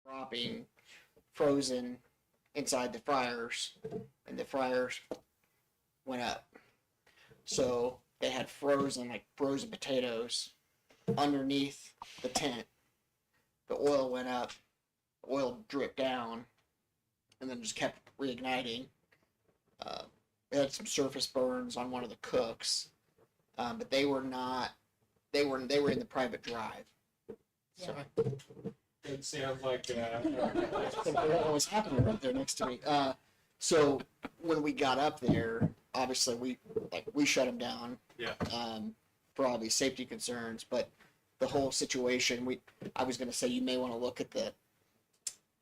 dropping frozen inside the fryers, and the fryers went up. So they had frozen potatoes underneath the tent. The oil went up, the oil dripped down, and then just kept reigniting. We had some surface burns on one of the cooks, but they were not. They were in the private drive. So It sounds like what was happening right there next to me. So when we got up there, obviously we shut them down. Yeah. For obvious safety concerns, but the whole situation, I was going to say you may want to look at the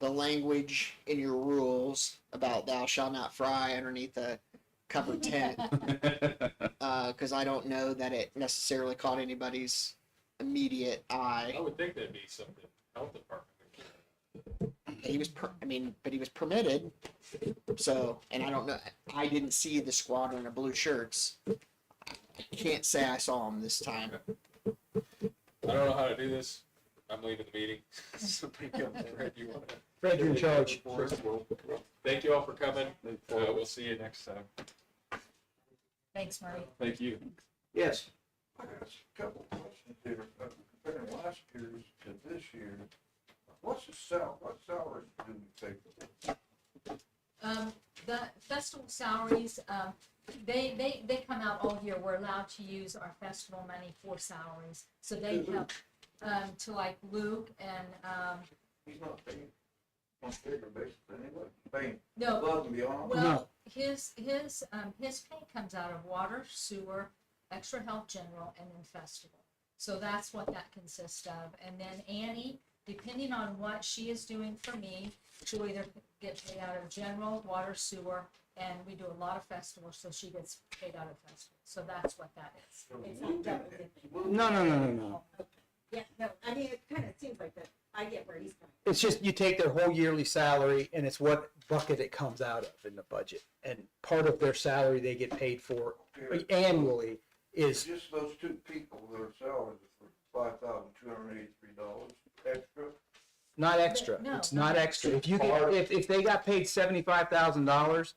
language in your rules about thou shalt not fry underneath a covered tent, because I don't know that it necessarily caught anybody's immediate eye. I would think that'd be something health department. But he was permitted. So, and I don't know. I didn't see the squadron of blue shirts. I can't say I saw them this time. I don't know how to do this. I'm leaving the meeting. Somebody come, Fred, you want to? Fred, you're in charge. Thank you all for coming. We'll see you next time. Thanks, Murray. Thank you. Yes. I got a couple of questions here. Comparing last year's to this year, what salaries do we pay for? The festival salaries, they come out all year. We're allowed to use our festival money for salaries. So they help, to like Luke and, He's not paying on a bigger basis anyway, paying no, above and beyond. well, his pay comes out of water, sewer, extra health general, and then festival. So that's what that consists of. And then Annie, depending on what she is doing for me, she'll either get paid out of general, water, sewer, and we do a lot of festivals, so she gets paid out of festivals. So that's what that is. It's not double dipping. No. Yeah, no, I mean, it kind of seems like that. I get where he's coming. It's just you take their whole yearly salary and it's what bucket it comes out of in the budget. And part of their salary they get paid for annually is Just those two people, their salaries are for $5,283 extra. not extra. No, It's not not extra. If you get, if they got paid $75,000,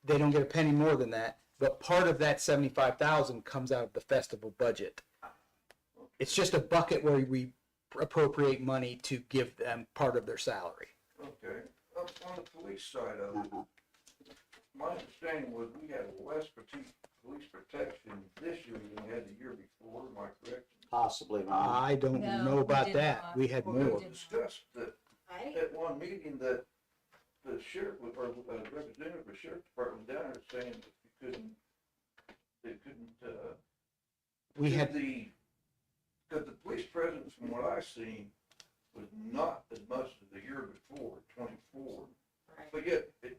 they don't get a penny more than that. But part of that $75,000 comes out of the festival budget. It's just a bucket where we appropriate money to give them part of their salary. Okay, up on the police side of it, my understanding was we had less police protection this year than we had the year before, am I correct? Possibly not. I don't No, know we about did that. not. We had Well, more. it was discussed that I, at one meeting that the sheriff, or representative of the sheriff department down there saying that they couldn't, We had because the police presence, from what I've seen, was not as much as the year before, 24. right. But yet, it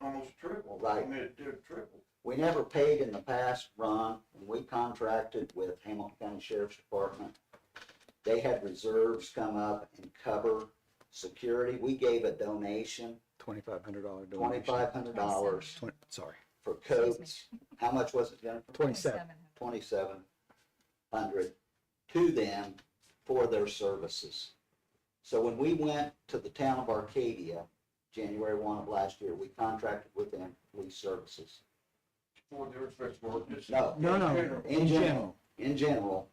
almost tripled. Right. I mean, it did triple. We never paid in the past, Ron, when we contracted with Hamilton County Sheriff's Department. They had reserves come up and cover security. We gave a donation, $2,500 donation. $2,500 Sorry, for coats. How much was it, Jennifer? 27. 2,700 to them for their services. So when we went to the town of Arcadia, January 1 of last year, we contracted with them police services. For their festival, just. No, No, in general, in general.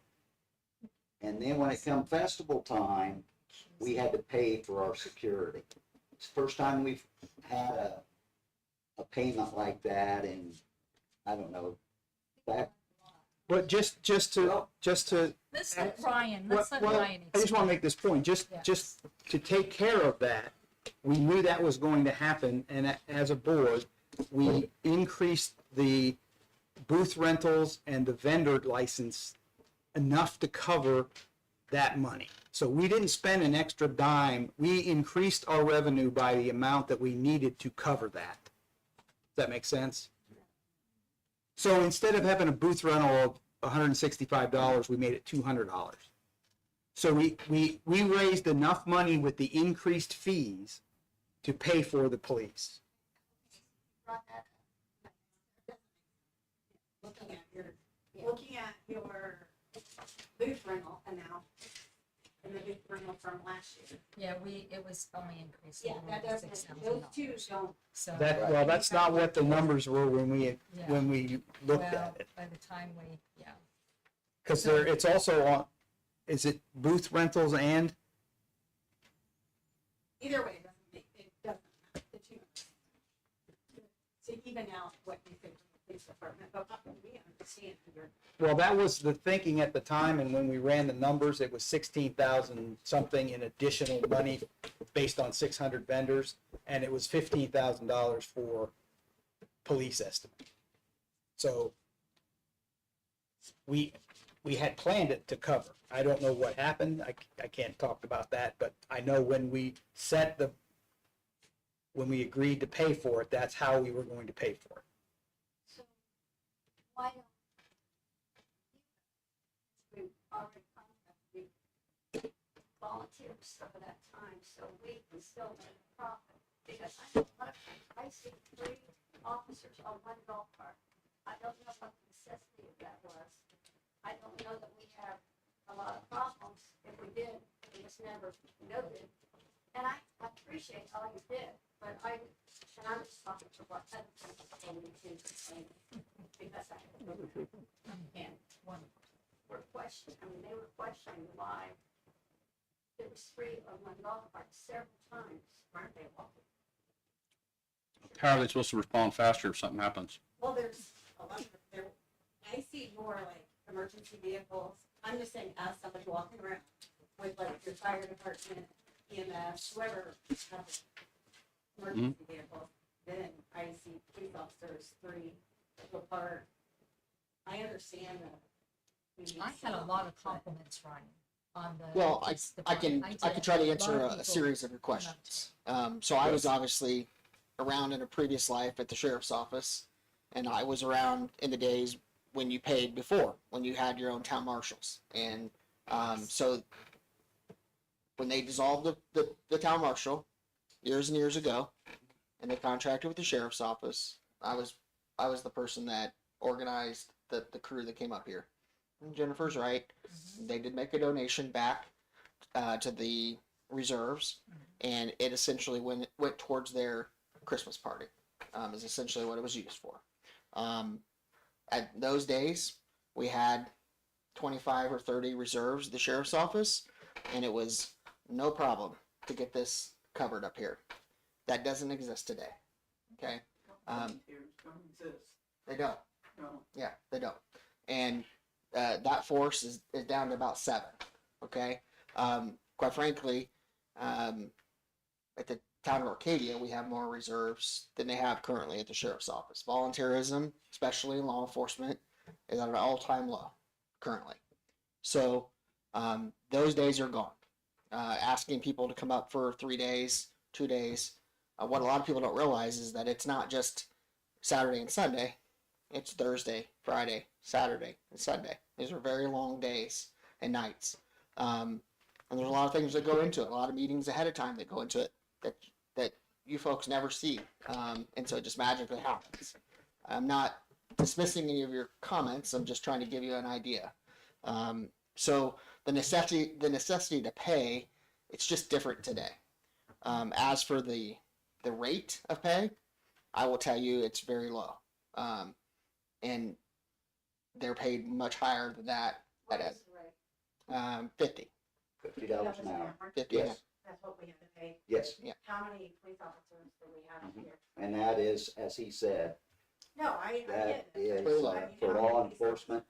And then when it come festival time, we had to pay for our security. It's the first time we've had a payment like that in, I don't know, back. But just to Let's let Ryan, Well, let's let well, Ryan I just want to explain. make this point, Yeah. just to take care of that, we knew that was going to happen, and as a board, we increased the booth rentals and the vendor license enough to cover that money. So we didn't spend an extra dime, we increased our revenue by the amount that we needed to cover that. Does that make sense? So instead of having a booth rental of $165, we made it $200. So we raised enough money with the increased fees to pay for the police. Looking at your booth rental amount, and the big rental from last year. Yeah, it was only increased. Yeah, that doesn't, those two don't, So, That, well, that's not what the numbers were when we yeah, looked well, at it. by the time we, yeah. Cause there, it's also on, is it booth rentals and, either way, it doesn't, the two. To even out what you think from the police department, but we understand your. well, that was the thinking at the time, and when we ran the numbers, it was 16,000 something in additional money based on 600 vendors, and it was $15,000 for police estimate. So we had planned it to cover. I don't know what happened. I can't talk about that, but I know when we when we agreed to pay for it, that's how we were going to pay for it. So why don't we already contacted volunteers over that time, so we can still make a profit? Because I know a lot of times, I see 3 officers on one golf cart. I don't know what the necessity of that was. I don't know that we have a lot of problems. If we did, it was never noted. And I appreciate all you did, but I'm just talking for what other people told me to say, because and One. were questioning, they were questioning why there was 3 on one golf cart several times, weren't they, Walter? How are they supposed to respond faster if something happens? Well, there's a lot of, I see more like emergency vehicles. I'm just saying, as somebody walking around with like your fire department, EMS, whoever has emergency vehicle, then I see police officers, 3 apart. I understand that. we need I had a some, lot of but- compliments, Ryan, on the. Well, police I can department. I did. can try to A lot answer of a people series of your came up to questions. So I was obviously around in a previous life at the sheriff's office, and I was around in the days when you paid before, when you had your own town marshals, and so when they dissolved the town marshal years and years ago, and they contracted with the sheriff's office, I was the person that organized the crew that came up here. And Jennifer's right. They did make a donation back to the reserves, and it essentially went towards their Christmas party. Is essentially what it was used for. At those days, we had 25 or 30 reserves at the sheriff's office, and it was no problem to get this covered up here. That doesn't exist today. Okay, Volunteers don't exist. they don't. No. Yeah, they don't. And that force is down to about 7. Okay. Quite frankly, at the town of Arcadia, we have more reserves than they have currently at the sheriff's office. Volunteerism, especially in law enforcement, is at an all-time low currently. So those days are gone. Asking people to come up for 3 days, 2 days. What a lot of people don't realize is that it's not just Saturday and Sunday. It's Thursday, Friday, Saturday, and Sunday. These are very long days and nights. And there's a lot of things that go into it. A lot of meetings ahead of time that go into it that you folks never see. And so it just magically happens. I'm not dismissing any of your comments. I'm just trying to give you an idea. So the necessity to pay, it's just different today. As for the rate of pay, I will tell you it's very low. And they're paid much higher than that What at is the rate? 50. $50 an hour. 50 Yes, That's what we have to pay. yes. How many police officers do we have here? And that is, as he said, No, I that get it. is I mean, for how law many police enforcement.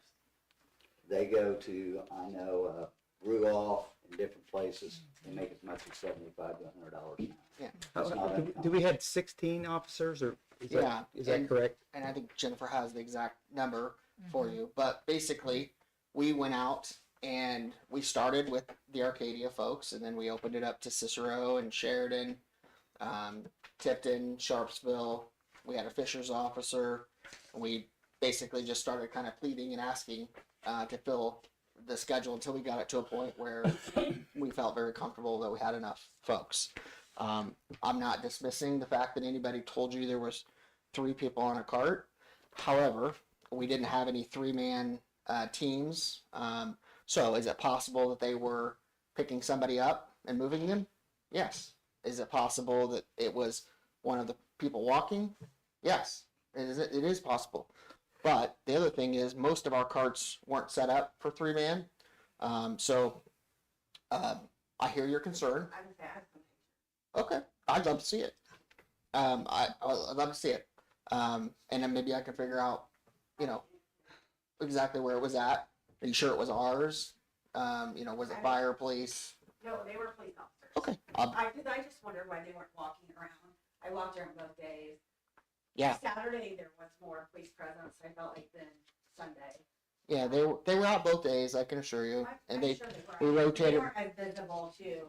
They go to, I know, Rudolph and different places. They make as much as $75 to $100 an hour. That's not uncommon. Do we had 16 officers, or is Yeah, that and- correct? And I think Jennifer has the exact number for you. But basically, we went out and we started with the Arcadia folks, and then we opened it up to Cicero and Sheridan, Tipton, Sharpsville. We had a Fisher's officer. And we basically just started kind of pleading and asking to fill the schedule until we got it to a point where we felt very comfortable that we had enough folks. I'm not dismissing the fact that anybody told you there was 3 people on a cart. However, we didn't have any 3-man teams. So is it possible that they were picking somebody up and moving them? Yes. Is it possible that it was one of the people walking? Yes, it is possible. But the other thing is, most of our carts weren't set up for 3-man. I hear your concern. I would say I have some. Okay, I'd love to see it. I'd love to see it. And then maybe I can figure out, exactly where it was at. Are you sure it was ours? Was it fire, police? No, they were police officers. Okay. Cause I just wondered why they weren't walking around. I walked around both days. Yeah. Saturday, there was more police presence, I felt like, than Sunday. Yeah, they were out both days, I can assure you. And I'm sure they we were. rotated. They weren't as visible too.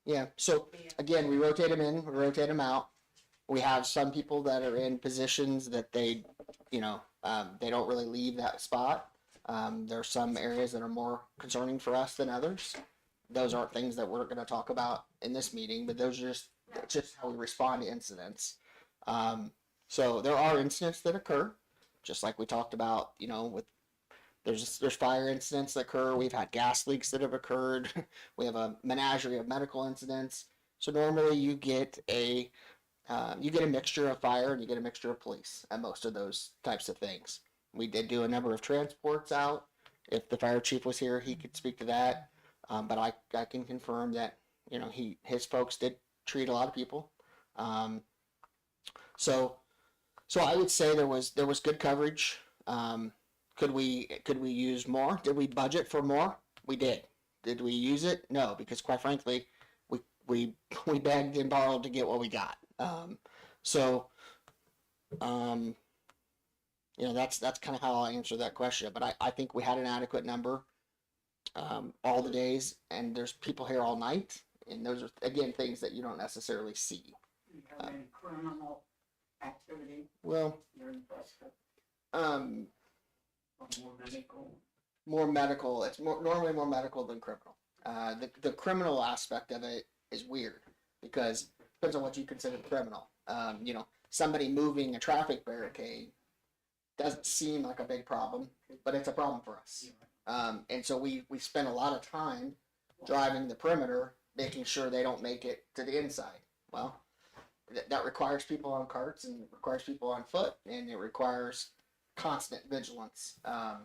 Yeah. So again, we rotate them in, we rotate them out. We have some people that are in positions that they don't really leave that spot. There are some areas that are more concerning for us than others. Those aren't things that we're going to talk about in this meeting, but that's just how we respond to incidents. So there are incidents that occur, just like we talked about, there's fire incidents that occur. We've had gas leaks that have occurred. We have a menagerie of medical incidents. So normally you get a mixture of fire and you get a mixture of police at most of those types of things. We did do a number of transports out. If the fire chief was here, he could speak to that. But I can confirm that, his folks did treat a lot of people. So I would say there was good coverage. Could we use more? Did we budget for more? We did. Did we use it? No, because quite frankly, we begged and borrowed to get what we got. That's kind of how I answer that question. But I think we had an adequate number all the days, and there's people here all night, and those are again things that you don't necessarily see. You have any criminal activity Well, during festival? More medical. More medical. It's normally more medical than criminal. The criminal aspect of it is weird because it depends on what you consider criminal. Somebody moving a traffic barricade doesn't seem like a big problem, but it's a problem for us. And so we spend a lot of time driving the perimeter, making sure they don't make it to the inside. Well, that requires people on carts and requires people on foot, and it requires constant vigilance. Have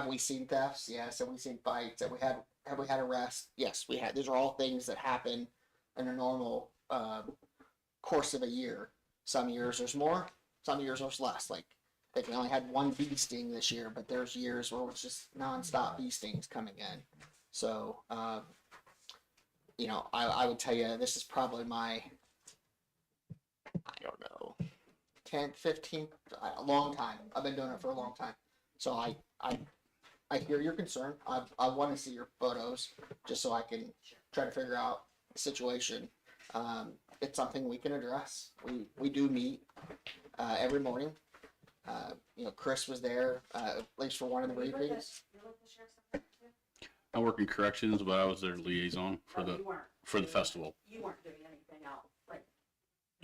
we seen thefts? Yes. Have we seen fights? Have we had arrests? Yes, we had. These are all things that happen in a normal course of a year. Some years there's more, some years there's less. Like I think we only had one bee sting this year, but there's years where it's just nonstop bee stings coming in. So I would tell you this is probably my, I don't know, 10th, 15th, a long time. I've been doing it for a long time. So I hear your concern. I want to see your photos just so I can try to figure out the situation. It's something we can address. We do meet every morning. Chris was there at least for one of the briefings. You're with the sheriff's department too? I work in corrections, but I was their liaison Oh, you weren't for the doing- festival. You weren't doing anything else, like,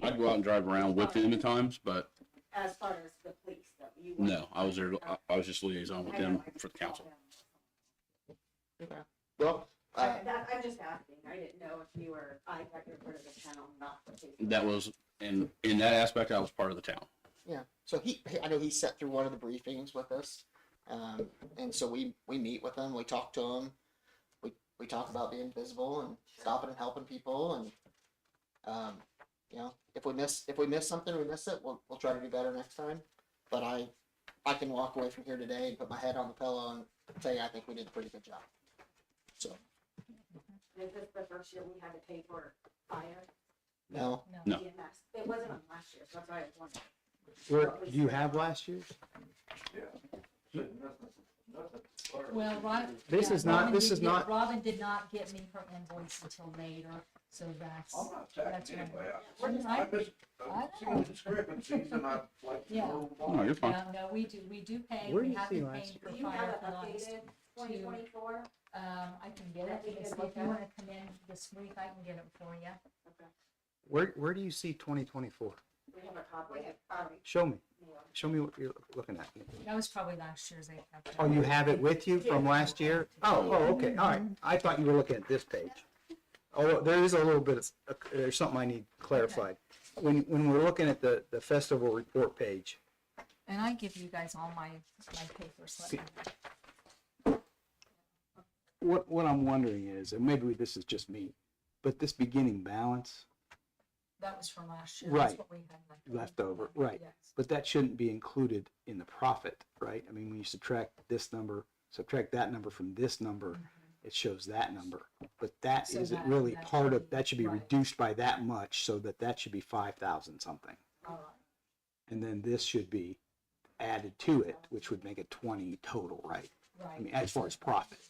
I'd go out and drive around with them at times, but as far as the police though, you weren't. no, I was there. I was just liaison with I know, them I for the just saw council. them. Well, I'm just asking, I didn't know if you were, I thought you were part of the town, not the police. That was in that aspect, I was part of the town. yeah. So I know he sat through one of the briefings with us, and so we meet with him. We talk to him. We talk about being visible and stopping and helping people, and if we miss something, we miss it. We'll try to do better next time. But I can walk away from here today and put my head on the pillow and tell you I think we did a pretty good job. So Is this the first year we had to pay for fire? no. No. EMS? It wasn't on last year, so that's why I was wondering. Do you have last year's? Yeah. Said nothing. Well, Robin Robin did not get me her invoice until later, so that's. I'm not That's attacking right. anybody. I just seen discrepancies and I'd like to Yeah. know No, why. you're fine. No, we do pay, Where we did you have see been last paying year? for Do you fire have for it the last. updated, 2024? I can get it, if you wanna come in this week, I can get it for you. Okay. Where do you see 2024? We have a copy. We have copies. Show me. Show me what you're looking at. That was probably last year's. Oh, you have it with you from last year? Oh, okay, all right. I thought you were looking at this page. Oh, there is a little bit of, there's something I need clarified. When we're looking at the festival report page, And I give you guys all my papers. Let me- what I'm wondering is, and maybe this is just me, but this beginning balance That was from last year. Right. That's what we had left over, right? Yes. But that shouldn't be included in the profit, right? I mean, when you subtract this number, subtract that number from this number, it shows that number. But that So isn't that- really that part should of, be- that should be right. reduced by that much, so that should be 5,000 something. All right. And then this should be added to it, which would make it 20 total, right? I Right. mean, as far as profit.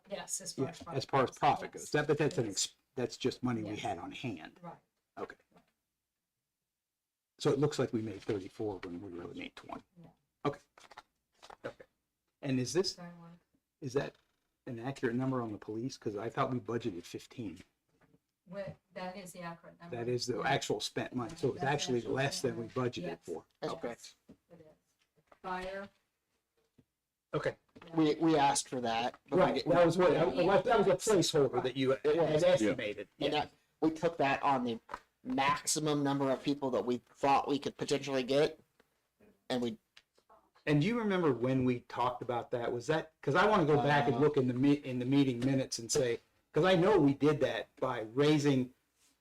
Yes, as far Yeah, as profit. as far as profit Yes. goes. That, but that's Yes. that's just money we Yes. had on hand. Right. Okay. So it looks like we made 34 when we really made 20. Yeah. Okay. Okay. And is this, Sorry, Warren. is that an accurate number on the police? Because I thought we budgeted 15. That is the accurate number. That is the Yeah, actual spent money. So it's That's actually actual less spent than we money. budgeted Yes. for. That's Okay. correct. it is. Fire. Okay. We asked for that. but we Right. didn't- That was what, that was a placeholder that you had was. estimated. And Yeah. that, we took that on the maximum number of people that we thought we could potentially get. And we, And do you remember when we talked about that? Was that, because I want to go back and look in the meeting minutes and say, because I know we did that by raising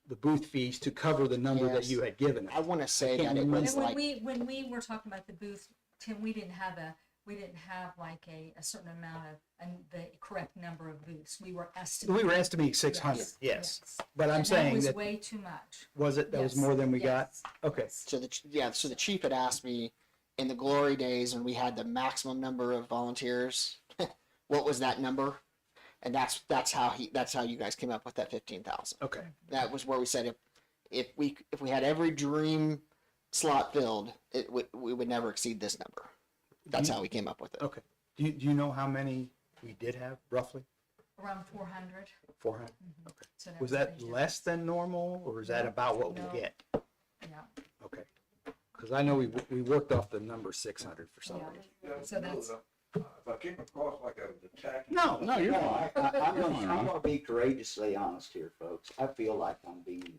the booth fees to cover the number that Yes. you had given I us. want to say can't that it remember. was And like, when we were talking about the booth, Tim, we didn't have like a certain amount of, and the correct number of booths. We were estimating. We were estimating 600, yes. But I'm And saying that was that, way too much. was it, that was Yes, more than we got? yes. Okay. so the chief had asked me in the glory days when we had the maximum number of volunteers, what was that number? And that's how you guys came up with that 15,000. Okay. That was where we said if we had every dream slot filled, we would never exceed this number. That's how we came up with it. Okay. Do you know how many we did have roughly? Around 400. 400? So Was was that pretty less than normal or is that No, about what no. we get? good. Yeah. Okay. Because I know we worked off the number 600 for some Yeah. reason. Yeah, So that's- If I came across like I was attacking. No, No, I'm You're fine, Ron. gonna be courageously honest here, folks. I feel like I'm being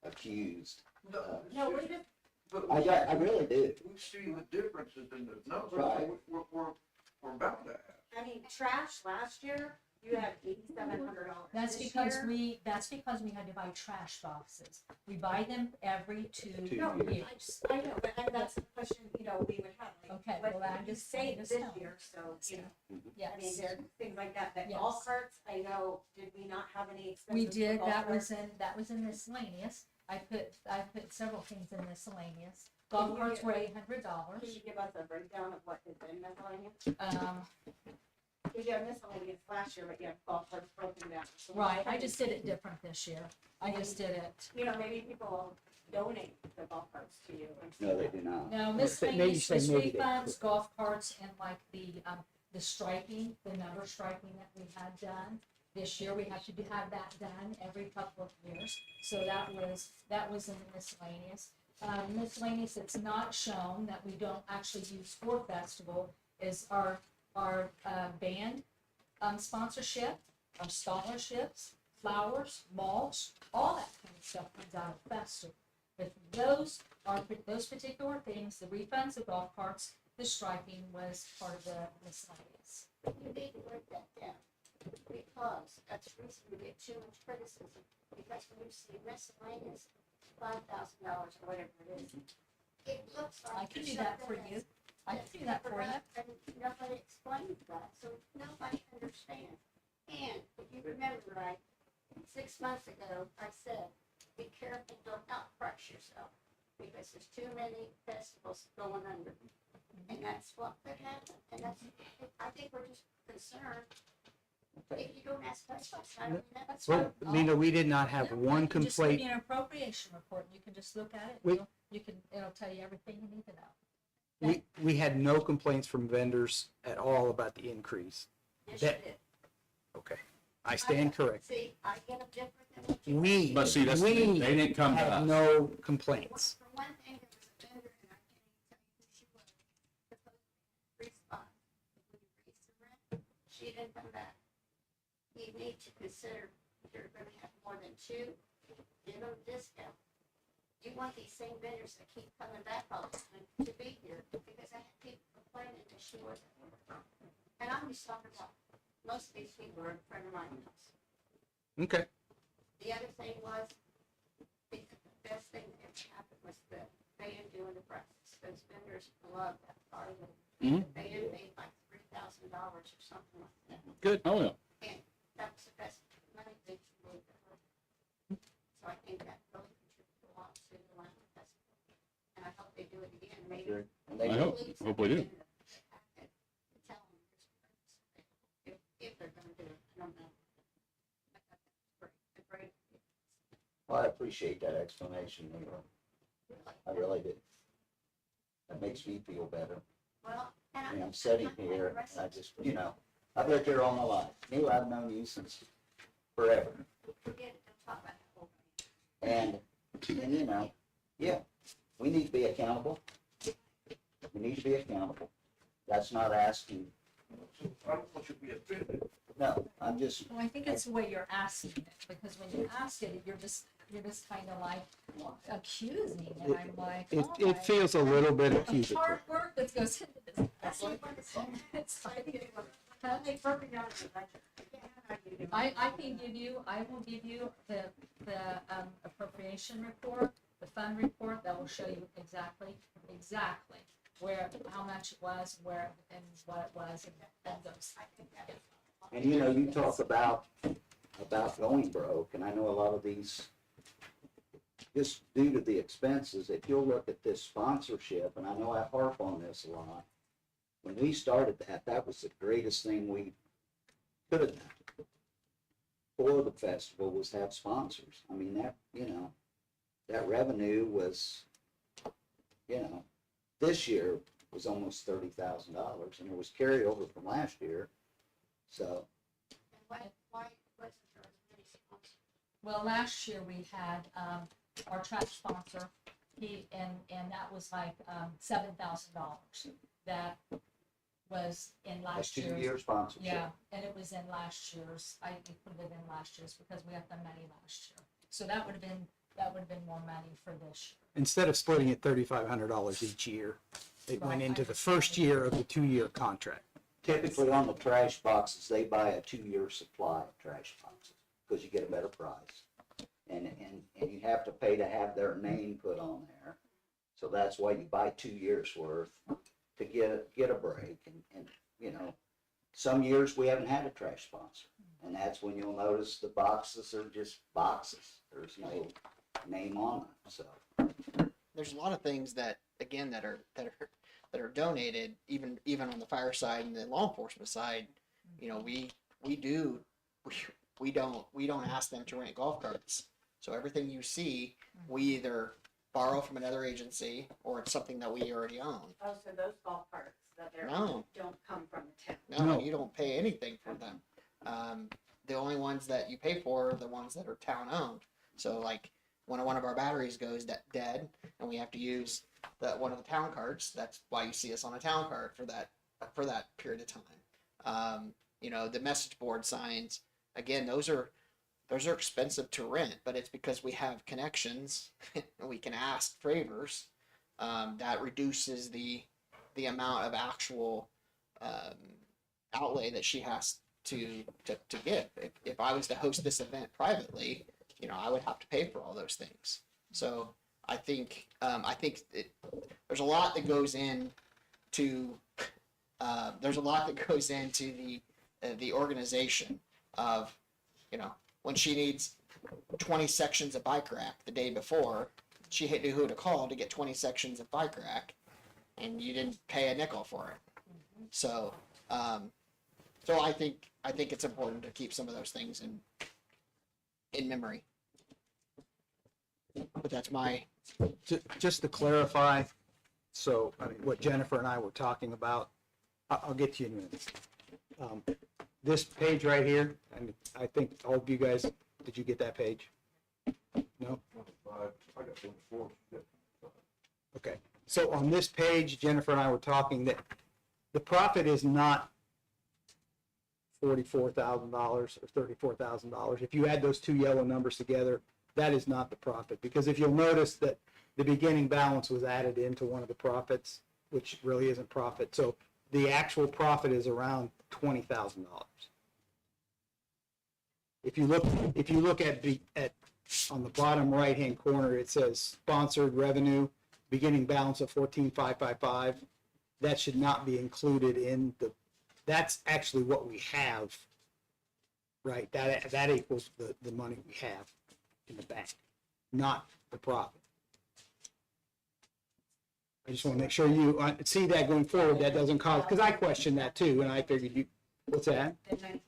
accused. No, we just, But I really do. we see the differences in the numbers, Right. we're bound to have. I mean, trash last year, you had $8,700. That's This because year- we had to buy trash boxes. We buy them every 2 No, years. I know, but and that's the question, we would have. like, Okay, what well, I'm did you just say saying this this year, so, I mean, Yes. there are things like that, that Yes. golf carts, I know, did we not have any expenses? We for did, golf that was carts? in miscellaneous. I put several things in miscellaneous. Golf carts were Can $800. you give us a breakdown of what is in miscellaneous? Because you have miscellaneous last year, but you have golf carts broken down. So Right, I just did it different this year. I just did it. You know, maybe people will donate the golf carts to you. No, they do not. No, Maybe miscellaneous, say just maybe they refunds, could. golf carts, and like the striping, the number striping that we had done. This year, we have to have that done every couple of years, so that was in the miscellaneous. Miscellaneous that's not shown, that we don't actually use for festival, is our band sponsorship, our scholarships, flowers, mulch, all that kind of stuff comes out of festival. But those particular things, the refunds, the golf carts, the striping was part of the miscellaneous. You need to write that down, because that's the reason we get too much criticism, because when you see miscellaneous, $5,000 or whatever it is, it looks like. I can do that for you. I can do that for you. And nobody explains that, so nobody understands. And if you remember right, 6 months ago, I said, be careful, don't outprice yourself, because there's too many festivals going under. And that's what could happen, and I think we're just concerned. If you don't ask questions, I don't know. That's Well, Lena, we did not have one You can just give complaint. me an appropriation report, and you can just look at it, We- it'll tell you everything you need to know. We had no complaints from vendors at all about the increase. Yes, you that- did. Okay. I stand corrected. See, I get them different But see, that's, they we didn't come to had us. no complaints. For one thing, there was a vendor, and I can't even tell you who she was, supposed to be respond. When you raise the rent, she didn't come back. You need to consider, if you're gonna have more than two, give them a discount. You want these same vendors that keep coming back all the time to be here, because I had people complaining that she wasn't here. And I'm just talking about, most of these people are in front of my house. Okay. The other thing was, the best thing that ever happened was the band doing the breakfast. Those vendors love that part of it. Mhm. The band made like $3,000 or something like that. Good. Oh, yeah. And that was the best money they made ever. So I think that really contributed a lot to the Lima Festival. And I hope they do it again, maybe. And they I hope we do. Tell them if they're gonna do it, I don't know. But that's great, a great. Well, I appreciate that explanation, Leroy. I really do. That makes me feel better. Well, and I mean, I'm sitting here, and I just, you know, I've lived here all my life. Neil, I've known you since forever. Forget it, don't talk about that whole thing. And you know, yeah, we need to be accountable. We need to be accountable. That's not asking, I don't want you to be offended. no, I'm just, Well, I think it's the way you're asking it, because when you ask it, you're just kind of like accusing, and I'm like, It, oh it my feels a little bit the accusatory. hard work that goes into this. It's like, huh? I will give you the appropriation report, the fund report, that will show you exactly where, how much it was, where, and what it was, and those. and you know, you talk about going broke, and I know a lot of these, just due to the expenses, if you'll look at this sponsorship, and I know I harp on this a lot, when we started that, that was the greatest thing we could have done for the festival, was have sponsors. I mean, that, you know, that revenue was, you know, this year was almost $30,000, and there was carryover from last year, so. Why wasn't there as many sponsors? Well, last year we had, our track sponsor, and that was like, $7,000. That was in That's last year's. 2-year sponsorship. Yeah, and it was in last year's, I included it in last year's because we got the money last year. So that would have been more money for this year. Instead of splitting it $3,500 each year, it went Right. into the first year of the 2-year contract. Typically on the trash boxes, they buy a 2-year supply of trash boxes, because you get a better price. And you have to pay to have their name put on there. So that's why you buy 2 years worth to get a break. And, you know, some years we haven't had a trash sponsor. And that's when you'll notice the boxes are just boxes. There's no name on them, so. There's a lot of things that, again, that are donated, even on the fire side and the law enforcement side. You know, we don't ask them to rent golf carts. So everything you see, we either borrow from another agency or it's something that we already own. Oh, so those golf carts that they're, No. don't come from the town? No, No. you don't pay anything for them. The only ones that you pay for are the ones that are town owned. So like when one of our batteries goes dead and we have to use one of the town carts, that's why you see us on a town cart for that period of time. You know, the message board signs, again, those are expensive to rent, but it's because we have connections and we can ask favors. That reduces the amount of actual outlay that she has to give. If I was to host this event privately, you know, I would have to pay for all those things. So I think there's a lot that goes into the organization of, you know, when she needs 20 sections of bike rack the day before, she knew who to call to get 20 sections of bike rack, and you didn't pay a nickel for it. So I think it's important to keep some of those things in memory. But that's my Just to clarify, so, I mean, what Jennifer and I were talking about, I'll get to you in a minute. This page right here, and I think all of you guys Did you get that page? No? I got 24. Okay. So on this page, Jennifer and I were talking that the profit is not $44,000 or $34,000. If you add those two yellow numbers together, that is not the profit. Because if you'll notice that the beginning balance was added into one of the profits, which really isn't profit. So the actual profit is around $20,000. If you look at on the bottom right-hand corner, it says sponsored revenue, beginning balance of 14,555. That should not be included in that's actually what we have, right? That equals the money we have in the bank, not the profit. I just want to make sure you see that going forward, that doesn't cause, because I questioned that too, and I figured what's that? The 19,000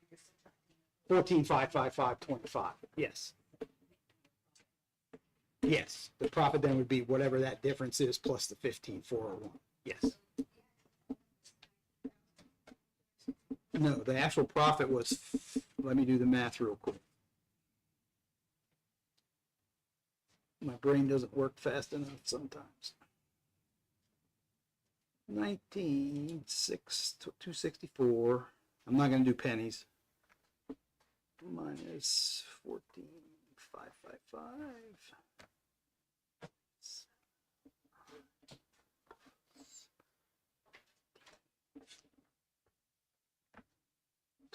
you're subtracting. 14,555.25, yes. Yes, the profit then would be whatever that difference is plus the 15,401, yes. No, the actual profit was, let me do the math real quick. My brain doesn't work fast enough sometimes. 264. I'm not going to do pennies. Minus 14,555.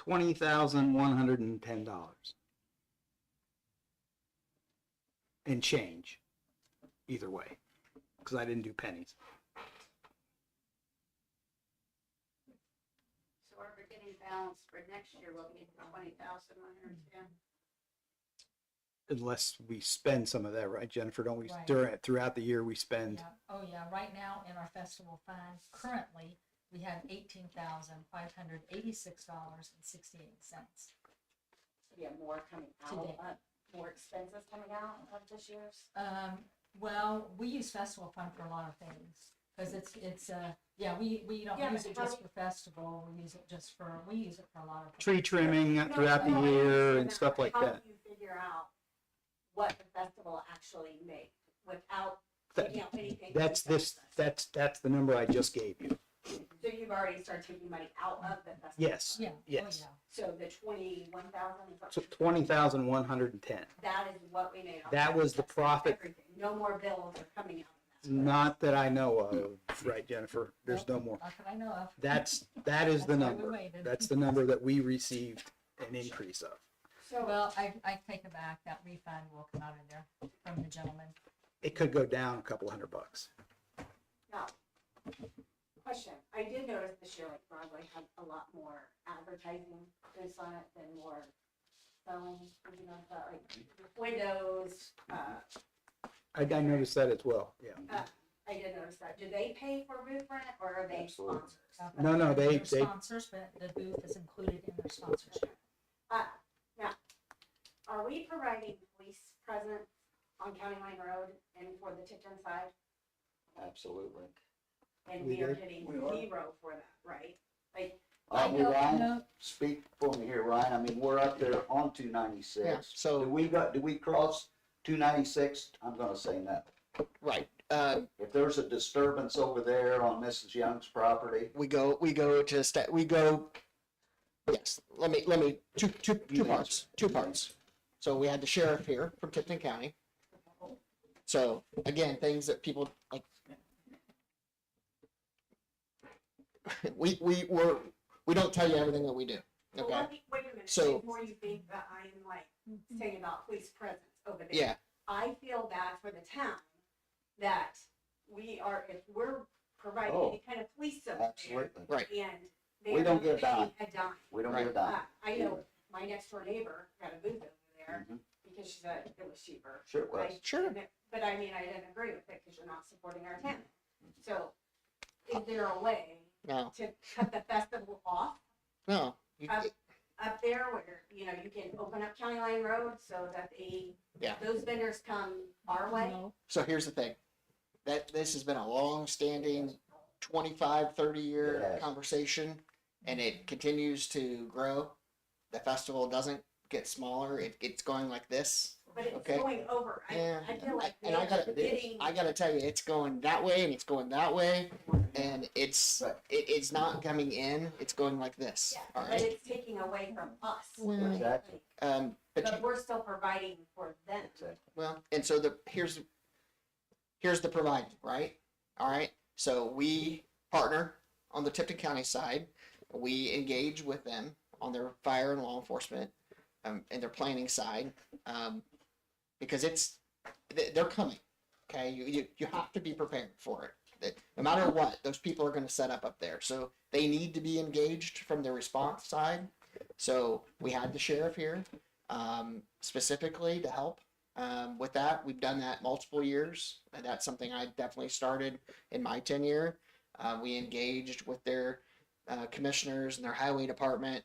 $20,110 and change either way, because I didn't do pennies. So our beginning balance for next year will be 20,110. Unless we spend some of that, right, Jennifer? Don't we Right. throughout the year we spend? Yeah, oh yeah, right now in our festival fund, currently, we have $18,586.68. We have more coming Today. out, more expenses coming out of this year's. Well, we use festival fund for a lot of things, cause it's, yeah, we don't Yeah, use but it how just do for festival, we use it for a lot of. Tree trimming throughout the No, I year understand and that, stuff but like how that. do you figure out what the festival actually made without That- taking out anything? That's from this, census? that's the number I just gave you. So you've already started taking money out of the festival? Yes. fund. Yeah, oh Yes. yeah. So the 21,000, So 20,110. that is what we made off. That of was the festival, profit. everything. No more bills are coming out of that. Not that I know of, right, Jennifer? There's no more. Not that I know of. That is the That's why we number. waited. That's the number that we received an increase of. So, Well, I take it back, that refund will come out of there from the gentleman. It could go down a couple $100. now, question, I did notice this year, like Broadway had a lot more advertising booths on it than more selling, you know, like windows, I noticed that as well, yeah. I did notice that. Do they pay for booth rent or are they Absolutely. sponsors? No, they- They're sponsors, but the booth is included in their sponsorship. Now, are we providing police presence on County Line Road and for the Tipton side? Absolutely. And We we are do. getting We are. 0 for that, right? Like, Well, Ryan, No, speak for me here, Ryan. I mean, we're up there on 296. Yeah, so- Do we cross 296? I'm gonna say no. Right. If there's a disturbance over there on Mrs. Young's property, We go to yes, let me, two parts. So we had the sheriff here from Tipton County. So again, things that people like, we don't tell you everything that we do. well, Okay. wait a minute, So- before you think that I'm like saying about police presence over there. Yeah. I feel bad for the town that if we're providing Oh, any kind of police service there, absolutely. Right. and We they're don't get a paying dime. a dime. We don't Right. get a dime. I know my next door neighbor got a booth over there Mhm. because she said it was cheaper. Sure it was. right? Sure. And but I mean, I didn't agree with it because you're not supporting our town. So is there a way No. to cut the festival off No. up there where, you know, you can open up County Line Road so that Yeah. those vendors come our way? no. So here's the thing. That this has been a long-standing 25, 30-year Yes. conversation, and it continues to grow. The festival doesn't gets smaller. It's going like this. But it's Okay. going over. Yeah, I feel like and I they're getting. gotta tell you, it's going that way and it's going that way, and it's not coming in. It's going like this. Yeah, All but right. it's taking away from us. Well, Exactly. But But we're still providing for them. well, and so here's the providing, right? All right. So we partner on the Tipton County side. We engage with them on their fire and law enforcement, and their planning side, because they're coming. Okay, you have to be prepared for it. That no matter what, those people are going to set up there. So they need to be engaged from the response side. So we had the sheriff here, specifically to help with that. We've done that multiple years, and that's something I definitely started in my tenure. We engaged with their commissioners and their highway department.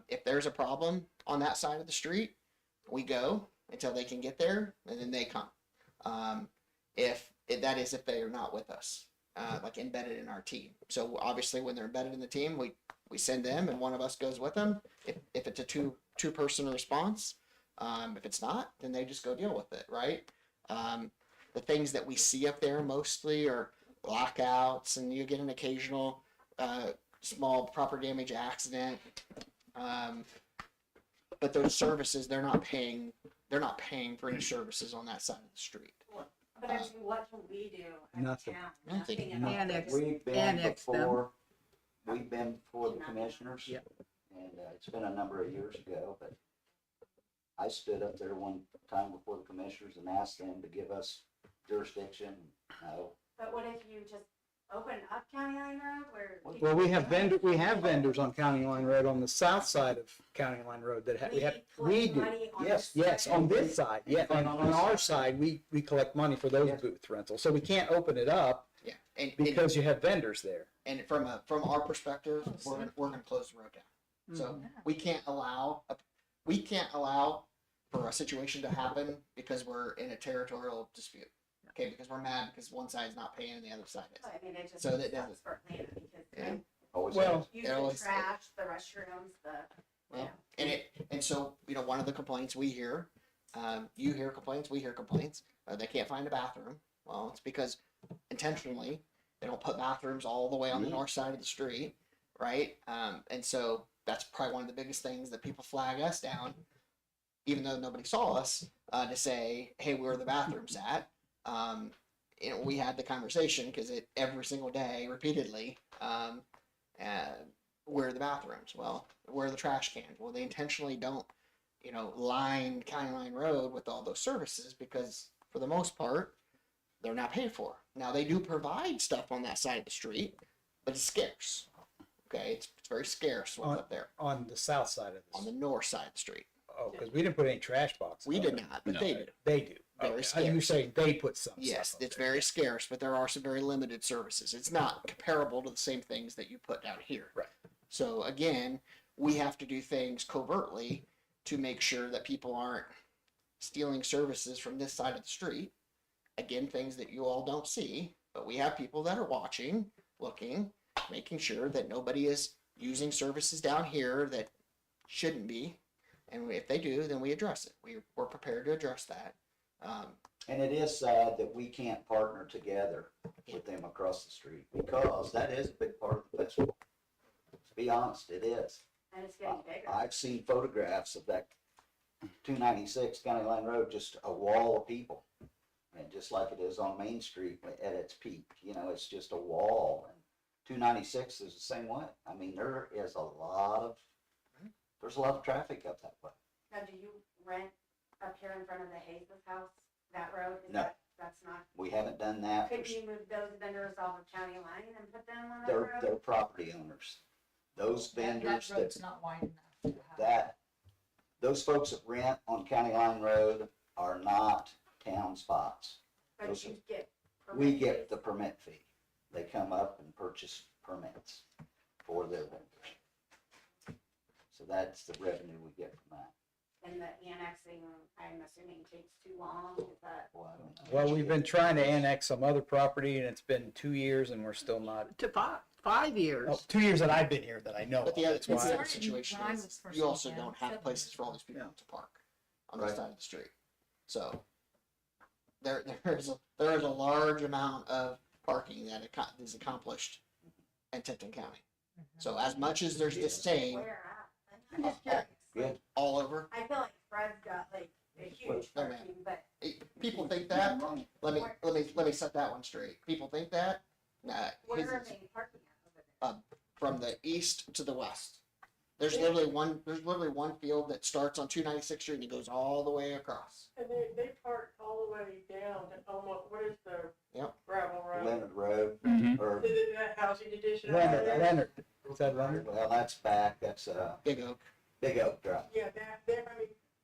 If there's a problem on that side of the street, we go until they can get there, and then they come. If they are not with us, like embedded in our team. So obviously, when they're embedded in the team, we send them, and one of us goes with them. If it's a two person response, if it's not, then they just go deal with it, right? The things that we see up there mostly are blackouts, and you get an occasional small property damage accident. But those services, they're not paying for any services on that side of the street. But I mean, what can we do as a Nothing. town? Nothing. at all. Annex. We've been Annex them. before, we've been before the commissioners. Yep. And it's been a number of years ago, but I stood up there one time before the commissioners and asked them to give us jurisdiction. No, But what if you just open up County Line Road where? Well, we have vendors on County Line Road on the south side of County Line Road that we do. Yes, on this side, yeah, on our side, we collect money for those Yes. booth rentals, so we can't open it up Yeah, and because you have vendors there. and from our perspective, we're gonna close the road down. So we can't allow for a situation to happen because we're in a territorial dispute. Okay, because we're mad because one side's not paying and the other side is. I mean, it just. So that sucks doesn't- for Atlanta because Yeah. always Well, has. use It the always- trash, the restrooms, the. Well, and so one of the complaints we hear, you hear complaints, we hear complaints. They can't find a bathroom. Well, it's because intentionally they don't put bathrooms all the way on the north side of the street, right? And so that's probably one of the biggest things that people flag us down, even though nobody saw us, to say, hey, where are the bathrooms at? We had the conversation because every single day, repeatedly, where are the bathrooms? Well, where are the trash cans? Well, they intentionally don't, line County Line Road with all those services because for the most part, they're not paid for. Now they do provide stuff on that side of the street, but it's scarce. Okay, it's very scarce what's up there On the south side of on the this. north side of the street. Oh, because we didn't put any trash boxes. We up did there. not, but No. they do. They do. Very Okay. You scarce. say they put some. Yes, stuff up it's there. very scarce, but there are some very limited services. It's not comparable to the same things that you put down here. Right. So again, we have to do things covertly to make sure that people aren't stealing services from this side of the street. Again, things that you all don't see, but we have people that are watching, looking, making sure that nobody is using services down here that shouldn't be. And if they do, then we address it. We're prepared to address that. And it is sad that we can't partner together with them across the street because that is a big part of the festival. To be honest, it is. And it's getting bigger. I've seen photographs of that 296 County Line Road, just a wall of people. And just like it is on Main Street at its peak, it's just a wall. And 296 is the same way. I mean, there's a lot of traffic up that way. Now, do you rent up here in front of the Hayes' house, that road? No. That's not, We haven't done that. could you move those vendors off of County Line and put them on that They're road? property owners. Those vendors That road's not wide enough. to have- those folks that rent on County Line Road are not town spots. But those you get. We permit get fees. the permit fee. They come up and purchase permits for their vendors. So that's the revenue we get from that. And the annexing, I'm assuming takes too long, is that? Well, I don't know. Well, we've been trying to annex some other property and it's been 2 years and we're still not To 5 years. Oh, 2 years that I've been here that I know But of, the other, that's the why. other Started situation when I is, was first you also moved down, don't have 7 places years for all these people Yeah. to park on the Right. side of the street. So there is a large amount of parking that is accomplished in Tipton County. So as much as there's the same Where at? I'm just curious. Yeah. all over, I feel like Fred's got like a huge No, ma'am. parking, but people think that. Let me set that one straight. People think that. Nah, where his are is they parking at over there? from the east to the west. There's literally one field that starts on 296th Street and it goes all the way across. And they park all the way down to almost, what is the Yep. gravel road? Leonard Road, Mhm. or, That housing addition. out Leonard, there? Leonard, is that Leonard? well, that's back, that's, Big Oak. Big Oak Drive. Yeah, I mean,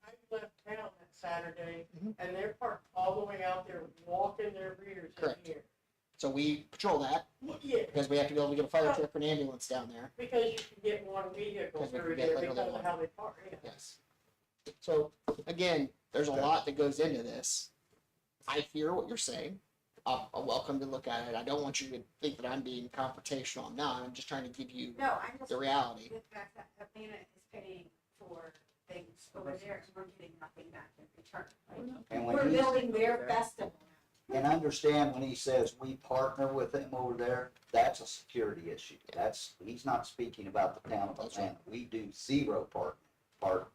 I left town that Saturday, Mhm. and they're parked all the way out there, walking their rears in Correct. here. So we patrol that Yeah, because we have to be able to get a fire truck or an ambulance down there. because you can get one vehicle Because we through can get there literally because of one. how they park, yeah. Yes. So again, there's a lot that goes into this. I hear what you're saying. I'm welcome to look at it. I don't want you to think that I'm being confrontational. I'm not. I'm just trying to give you No, I'm just. the reality. The fact that Athena is paying for things over there and we're getting nothing back in return. Like, And we're when he's, building their festival now. and understand when he says we partner with him over there, that's a security issue. He's not speaking about the town of That's right. Atlanta. We do zero partner. Partnering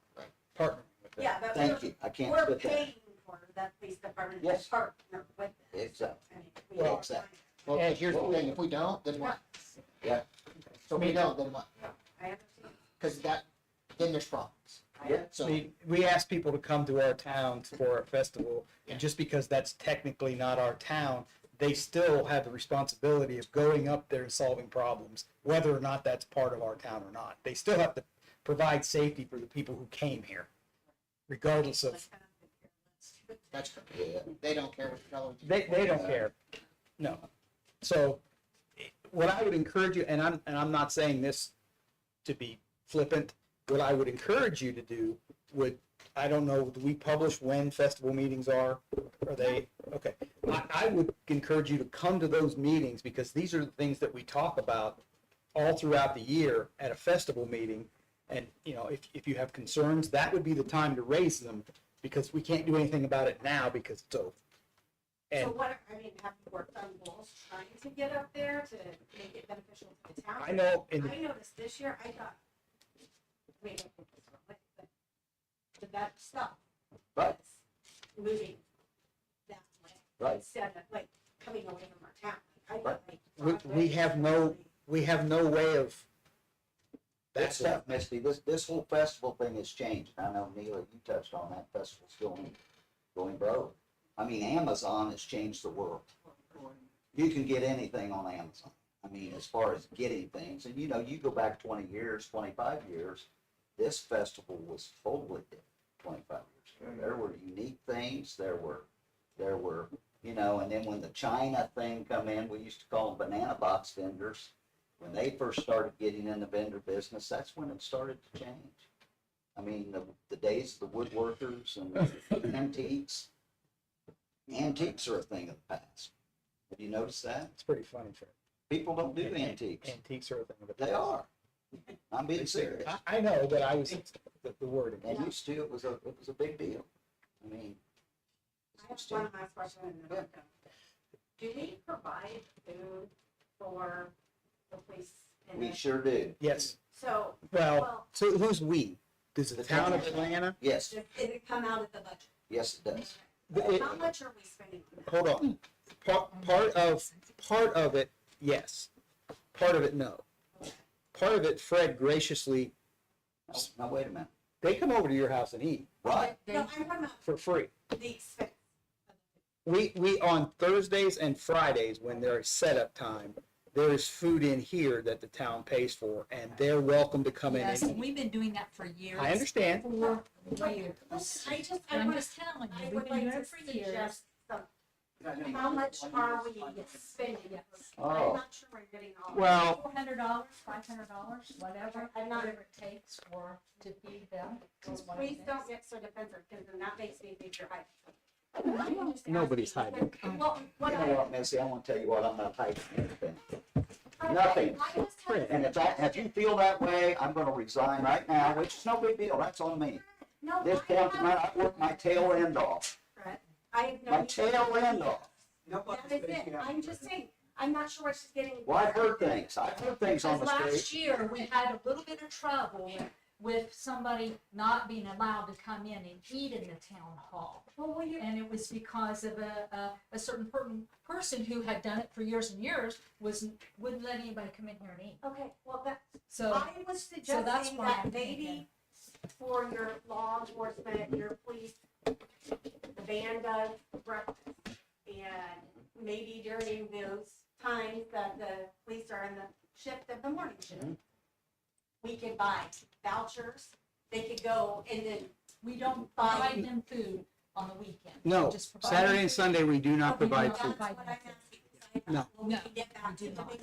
with them. Yeah, but Thank you, I can't we're spit that. paying for that police department to Yes. partner with them. Exactly. I mean, we Well, are exactly. Well, And- here's the thing. If we don't, then what? Yeah. So if we don't, then what? I understand. Because then there's problems. Yeah. So We ask people to come to our town for a festival, Yeah. and just because that's technically not our town, they still have the responsibility of going up there and solving problems, whether or not that's part of our town or not. They still have to provide safety for the people who came here, regardless of, that's correct. Yeah. They don't care what the color. they don't care. No. So what I would encourage you, and I'm not saying this to be flippant, what I would encourage you to do I don't know, do we publish when festival meetings are? Are they, okay. I would encourage you to come to those meetings because these are the things that we talk about all throughout the year at a festival meeting. And, if you have concerns, that would be the time to raise them because we can't do anything about it now because it's over. So And what, I mean, have you worked on goals trying to get up there to make it beneficial to the town? I know in I noticed this year, I thought, wait, I think this one, but that stuff Right. was moving that way. Right. Instead of like coming away from our town. I Right. thought, like, we Broadway have was we have no way of That that's stuff, Misty, this whole festival thing has changed. I know, Neela, you touched on that. Festival's going broke. I mean, Amazon has changed the world. You can get anything on Amazon. I mean, as far as getting things, and you go back 20 years, 25 years, this festival was totally different 25 years ago. There were unique things, there were, and then when the China thing come in, we used to call them banana box vendors. When they first started getting in the vendor business, that's when it started to change. I mean, the days of the woodworkers and the antiques. Antiques are a thing of the past. Have you noticed that? it's pretty funny. Fred. People don't do antiques. Antiques are a thing of the They past. are. I'm being serious. I know, but I was the wording. And used to, it was a big deal. I mean, I have one last question and then I'm done. Do we provide food for the police? and we the- sure do. Yes. So, Well, well, so who's we? Does the The town of town. Atlanta? Yes, does it come out of the budget? yes, it does. It- How much are we spending on that? Hold on. Part of it, yes. Part of it, no. Part of it, Fred graciously, Now, wait a minute. they come over to your house and eat Right? No, I'm talking about for free. the expense. We on Thursdays and Fridays when there's setup time, there is food in here that the town pays for, and they're welcome to come in Yes, and and eat. we've been doing that for years. I understand. For years. I just, And I I'm would, just telling I you, we've would been like doing to it for years. suggest some, how much are we spending? I'm Oh. not sure we're getting all. Well, $400, $500, whatever, I'm not- whatever it takes to feed them. is what it Please is. don't get so defensive, because then that makes me think you're hiding something. I'm just Nobody's asking, hiding. because- Well, what You know what, Missy, I want to tell you what, I'm not hiding anything. Nothing. I just have a And if you feel that way, I'm gonna resign right now, which is no big deal, that's on me. No, This I have- councilman, I worked my tail end off, Brett, I have no. my tail end off. That is it, I'm just saying, I'm not sure what she's getting. Well, I've heard things on Because the street. last year, we had a little bit of trouble with somebody not being allowed to come in and eat in the town hall. Well, will you, And it was because of a certain person who had done it for years and years, wouldn't let anybody come in here and eat. okay, well, So, I was that's suggesting why that I'm maybe thinking. for your law enforcement, your police, the band does breakfast. And maybe during those times that the police are in the shift of the morning shift, we could buy vouchers, they could go and then, we don't provide them food on the weekend. We No, just provide Saturday them and food. Sunday, we do not Okay, provide no. food. that's what I'm asking. I No. thought, well, we No, could get back we to do the not. big.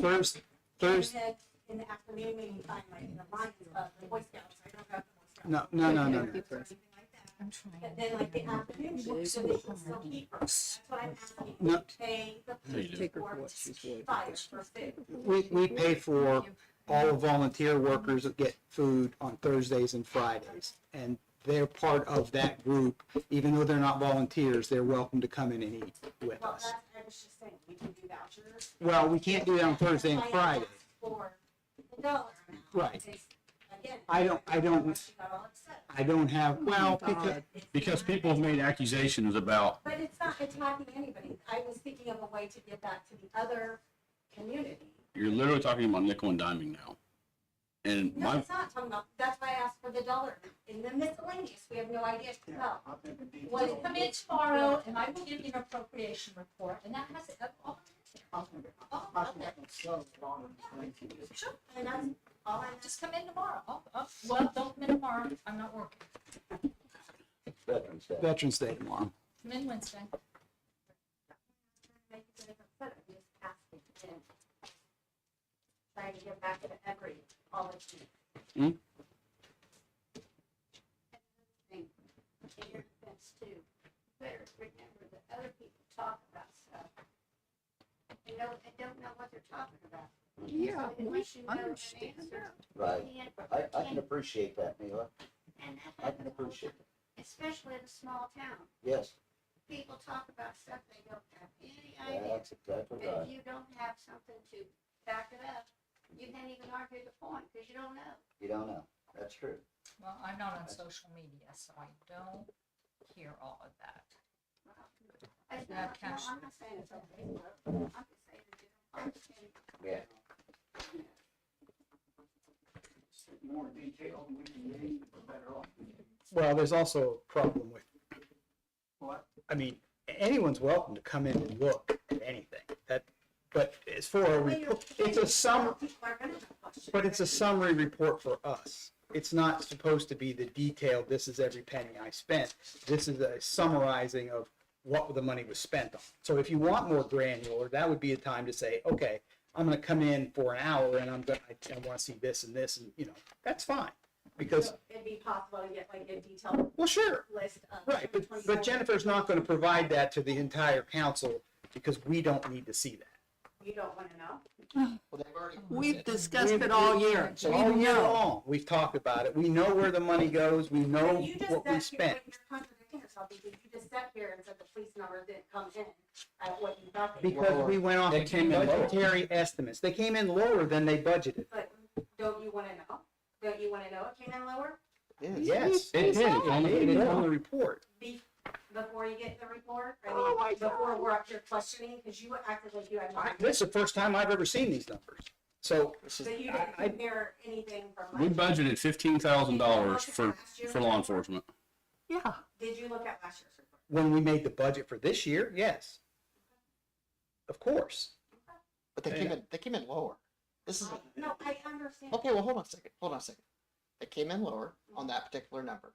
Thursday, In the afternoon, maybe find like the Lions Club, the Boy Scouts, I don't know the Boy Scouts. no. Or anything like that. I'm trying. But then like the afternoon shift, so they can still keep her. That's what I'm asking. No. Pay the police Take for fire for food. we pay for all the volunteer workers that get food on Thursdays and Fridays. And they're part of that group, even though they're not volunteers, they're welcome to come in and eat with Well, us. that's, I was just saying, we can do vouchers. Well, we can't do that on Thursday and I Friday. asked for the dollar amount. Right. Because, again, I don't- she got all upset. I don't have, well, Because people have made accusations about, But it's not attacking anybody. I was thinking of a way to give back to the other community. you're literally talking about nickel and diming now. And No, my, it's not talking about, that's why I asked for the dollar. In the miscellaneous, we have no idea. Well, Well, you come in tomorrow and I will give you an appropriation report and that has it all. Oh, okay. Sure, and that's all I Just come in tomorrow. Well, don't come in tomorrow. I'm not working. Veterans Day. Veterans Day tomorrow. Come in Wednesday. make it a different set of just asking and trying to get back to every, all the things. In your defense too, better remember that other people talk about stuff. They don't know what they're talking about. Yeah, So unless you know an understand answer, Right. you can't- I can appreciate that, Mila. And that I can happens all the appreciate time, especially in a small town. Yes, People talk about stuff they don't have any idea. that's exactly And if right. you don't have something to back it up, you can't even argue the point because you don't know. You don't know. That's true. Well, I'm not on social media, so I don't hear all of that. It's Yeah, not, no, cash. I'm not saying it's on Facebook. I'm just saying that you don't understand. Yeah. More detail we can read, the better off. Well, there's also a problem with, What? I mean, anyone's welcome to come in and look at anything. But as for a report, it's a summary, People are gonna have questions. but it's a summary report for us. It's not supposed to be the detailed, this is every penny I spent. This is a summarizing of what the money was spent on. So if you want more granular, that would be a time to say, okay, I'm gonna come in for an hour and I wanna see this and this, and, you know, that's fine. Because, So it'd be possible to get like a detailed well, sure, list of. right, but 27 Jennifer's not gonna provide that to the entire council because we don't need to see that. You don't wanna know? Well, they've already. We've discussed it all year. So We all year know. long, we've talked about it. We know where the money goes. We know You just what we sat here, spent. but you're contradicting yourself because you just sat here and said the police number didn't come in at what you thought they. Because we went off They of came in lower. budgetary estimates. They came in lower than they budgeted. But don't you wanna know? Don't you wanna know it came in lower? Yes, It it did. did. It's on the report. Before you get the report? I Oh, my mean, before we're up here questioning, because you acted like you had. This is the first time I've ever seen these numbers. So, So you didn't I- compare anything from. we last year? budgeted $15,000 for law enforcement. Yeah. Did you look at last year's report? when we made the budget for this year, yes. Of course. But they came in lower. This is, No, I understand. okay, well, hold on a second. They came in lower on that particular number.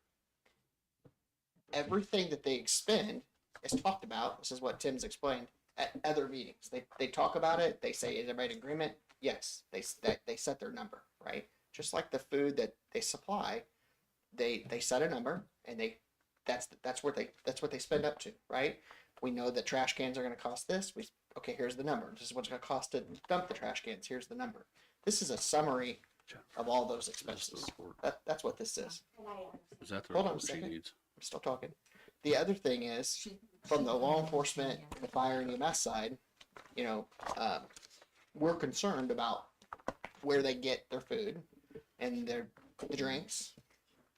Everything that they expend is talked about. This is what Tim's explained at other meetings. They talk about it. They say, is everybody in agreement? Yes, they set their number, right? Just like the food that they supply, they set a number and that's what they spend up to, right? We know that trash cans are gonna cost this, okay, here's the number, this is what it's gonna cost to dump the trash cans, here's the number. This is a summary of all those expenses. That's what this is. And I Is that the Hold on a report she second. needs? I'm still talking. The other thing is, from the law enforcement, the fire and EMS side, you know, we're concerned about where they get their food and the drinks.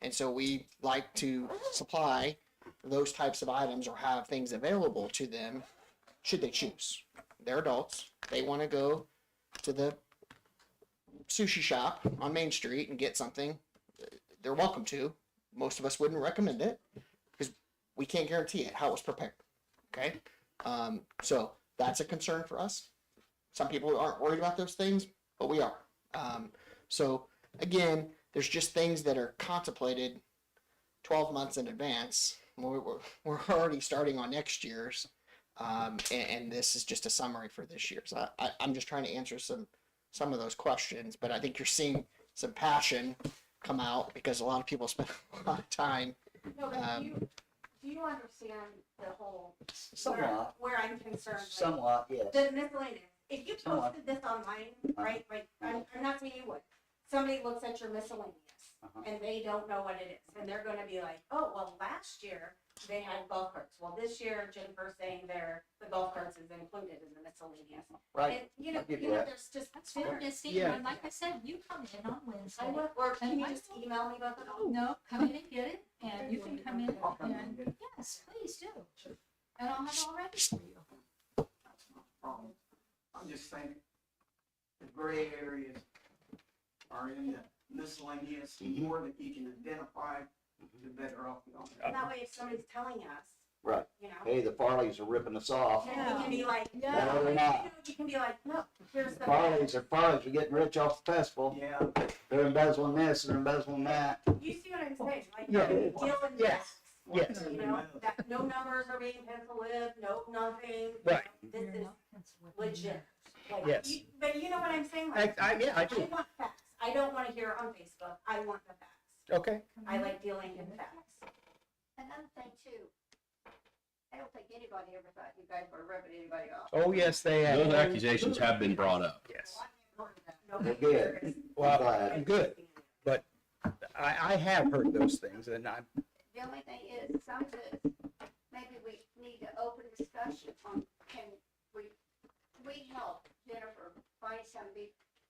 And so we like to supply those types of items or have things available to them should they choose. They're adults. They want to go to the sushi shop on Main Street and get something. They're welcome to. Most of us wouldn't recommend it because we can't guarantee it, how it was prepared. Okay? So that's a concern for us. Some people aren't worried about those things, but we are. So again, there's just things that are contemplated 12 months in advance. We're already starting on next year's, and this is just a summary for this year's. I'm just trying to answer some of those questions, but I think you're seeing some passion come out because a lot of people spend a lot of time. No, but do you understand the whole, Somewhat, where I'm concerned? like, somewhat, yes. The miscellaneous, if you Somewhat. posted this online, right, like, I'm not saying you would, somebody looks at your miscellaneous, and they don't know what it is, and they're gonna be like, oh, well, last year, they had golf carts, well, this year, Jennifer's saying the golf carts is included in the miscellaneous. Right. And, you know, I'll give you that. there's just. That's fair, Misty, Yeah. and like I said, you come in on Wednesday. I would, or can And you I just will- email me about that? No, come in and get it, and you can come in and, yes, please do. And I'll have it all ready for you. I'm just saying, the gray areas are in the miscellaneous, the more that you can identify, the better off you are. And that way, if somebody's telling us, Right. you know, Hey, the Farleys are ripping us off. then we can be like, No, they're not. you can be like, no, here's the. Farleys are getting rich off the festival. Yeah, They're embezzling this, they're embezzling that. You see what I'm saying? Like, Yeah. deal in Yes. facts. Yes. You know, that no numbers are being penciled in, no nothing. Right. This is legit. Like, Yes. But you know what I'm saying? Like, Yeah, I I do. want facts. I don't want to hear on Facebook. I want the facts. Okay. I like dealing in facts. Another thing too, I don't think anybody ever thought you guys were ripping anybody off. Oh, yes, they have. Those accusations have been brought up. Yes. Nobody They're good. cares. Well, Glad. I'm good. I have heard those things, and I'm, The only thing is, some of this, maybe we need to open discussion on, can we help Jennifer find some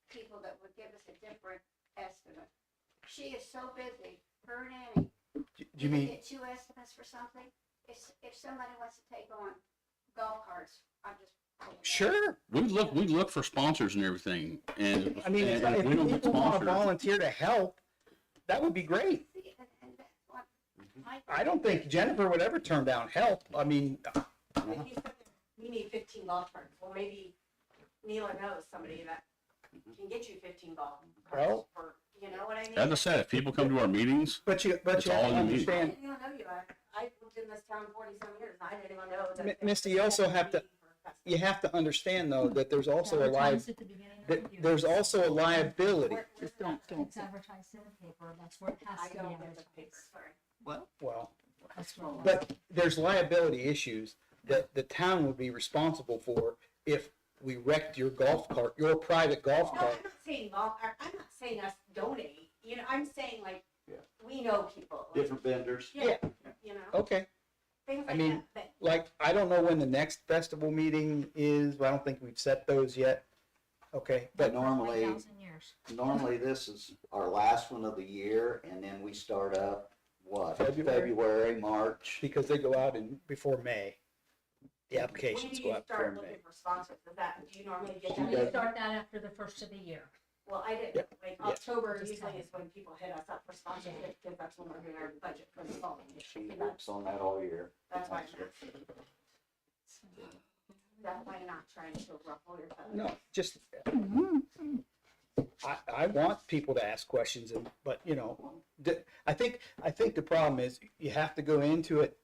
people that would give us a different estimate? She is so busy, her and Annie. do you mean, Get two estimates for something? If somebody wants to take on golf carts, I'm just. sure. We look for sponsors and everything, and, I mean, and if if we don't get people want to sponsors, volunteer to help, that would be great. See, and that's what my. I don't think Jennifer would ever turn down help. I mean, If you said we need 15 golf carts, well, maybe Neela knows somebody that can get you 15 golf carts Well- for, you know what I mean? as I said, if people come to our meetings, but you It's have all to in the understand, I didn't even know you. I lived in this town 47 years. I didn't even know that. Misty, you also have to- you have to understand though, that there's also a Advertised at the beginning of the year. there's also a liability. Just It's advertised in the paper, that's where it has I to be don't get the paper, advertised. sorry. Well, That's where it was. but there's liability issues that the town would be responsible for if we wrecked your golf cart, your private golf No, cart. I'm not saying golf, I'm not saying us donate, you know, I'm saying like, Yeah. we know people. like, Different vendors. Yeah, you know, Okay, things I like mean, that. like, I don't know when the next festival meeting is, but I don't think we've set those yet. Okay, But but normally, 1,000 years. normally this is our last one of the year, and then we start up, what, February? February, March? because they go out in before May. The When applications do go you out before start May. looking for sponsors? Is that, do you normally get She that? does. We start that after the first of the year. Well, I didn't, Yep. like Yeah. October Just usually kind is when people hit us up for sponsorship, because that's when we're doing our budget for the fall. She works on that all year. That's why I'm asking. Definitely not trying to ruffle your feathers. No, just, I want people to ask questions and, but you know, I think the problem is you have to go into it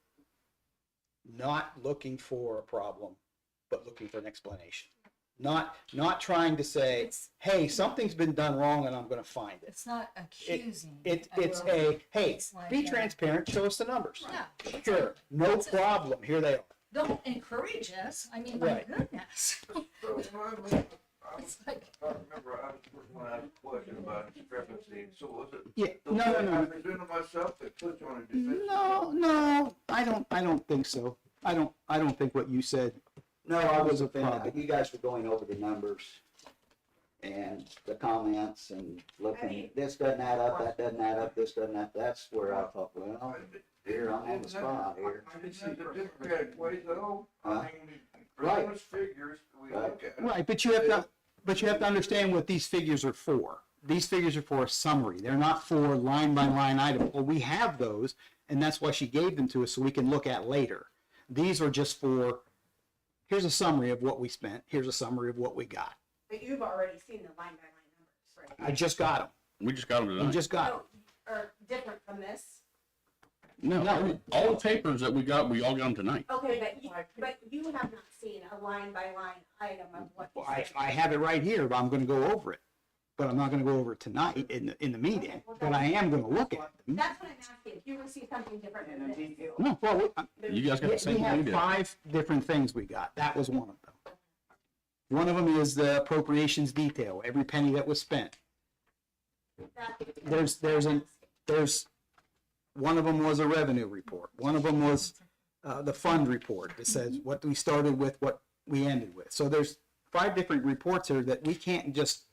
not looking for a problem, but looking for an explanation. Not trying to say, It's- hey, something's been done wrong and I'm gonna find it. It's not accusing. It's of- a, hey, It's like, be transparent, show us the numbers. Yeah. Sure, no problem, here they are. don't encourage us. I mean, my Right. goodness. So, I mean, It's like, I remember I was the first one I had a question about discrepancy, so was it Yeah, the no, way no, I no. presented myself that put you on a defensive? No, I don't think so. I don't think what you said. No, I Was was a offended, problem. but you guys were going over the numbers and the comments and looking, this doesn't add up, that doesn't add up, this doesn't add, that's where I thought, well, here, I'm on the spot here. It's a different way though, Huh? I mean, bring us figures, we look at. Right, but you have to understand what these figures are for. These figures are for a summary. They're not for line by line item. Well, we have those, and that's why she gave them to us so we can look at later. These are just for, here's a summary of what we spent. Here's a summary of what we got. But you've already seen the line by line numbers, right? I just got them. We just got them You tonight. just got them. No, or different from this? No, all the papers that we got, we all got them tonight. Okay, but you have not seen a line by line item of what you I said. have it right here, but I'm gonna go over it. But I'm not gonna go over it tonight in the meeting, Okay, well, but I am gonna look at them. That's what I'm asking, if you would see something different In than a this. detail. No, well, You guys got the we same thing we have did. 5 different things we got. That was one of them. One of them is the appropriations detail, every penny that was spent. There's, one of them was a revenue report. One of them was the fund report that says what we started with, what we ended with. So there's 5 different reports here that we can't just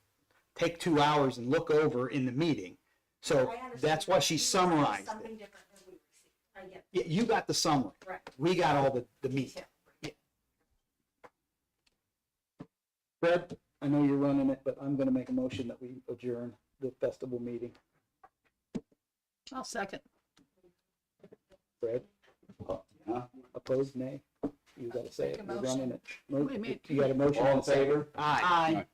take 2 hours and look over in the meeting. So I understand that's why she you would see summarized Something it. different than we received, I get Yeah, you got the summary. Right. We got all the meat. Detail. Fred, I know you're running it, but I'm gonna make a motion that we adjourn the festival meeting. I'll second. Fred? Huh? Opposed, nay? You gotta say it, Make a you're motion. running it. Mo- Wait a minute. You got a motion? All in favor? Aye. Aye.